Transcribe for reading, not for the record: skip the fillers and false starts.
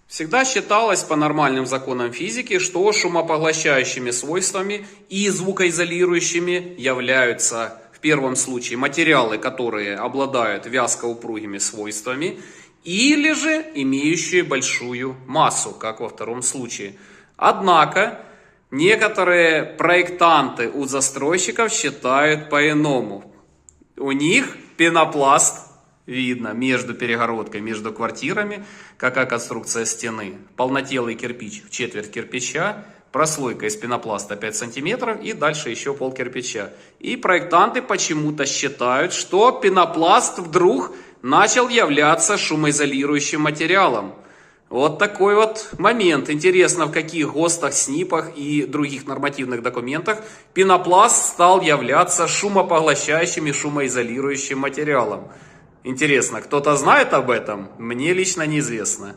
Всегда считалось по нормальным законам физики, что шумопоглощающими свойствами и звукоизолирующими являются в первом случае материалы, которые обладают вязкоупругими свойствами, или же имеющие большую массу, как во втором случае. Однако некоторые проектанты у застройщиков считают по-иному. У них пенопласт видно между перегородкой, между квартирами, какая конструкция стены. Полнотелый кирпич в четверть кирпича, прослойка из пенопласта 5 сантиметров и дальше еще пол кирпича. И проектанты почему-то считают, что пенопласт вдруг начал являться шумоизолирующим материалом. Вот такой вот момент. Интересно, в каких ГОСТах, СНИПах и других нормативных документах пенопласт стал являться шумопоглощающим и шумоизолирующим материалом. Интересно, кто-то знает об этом? Мне лично неизвестно.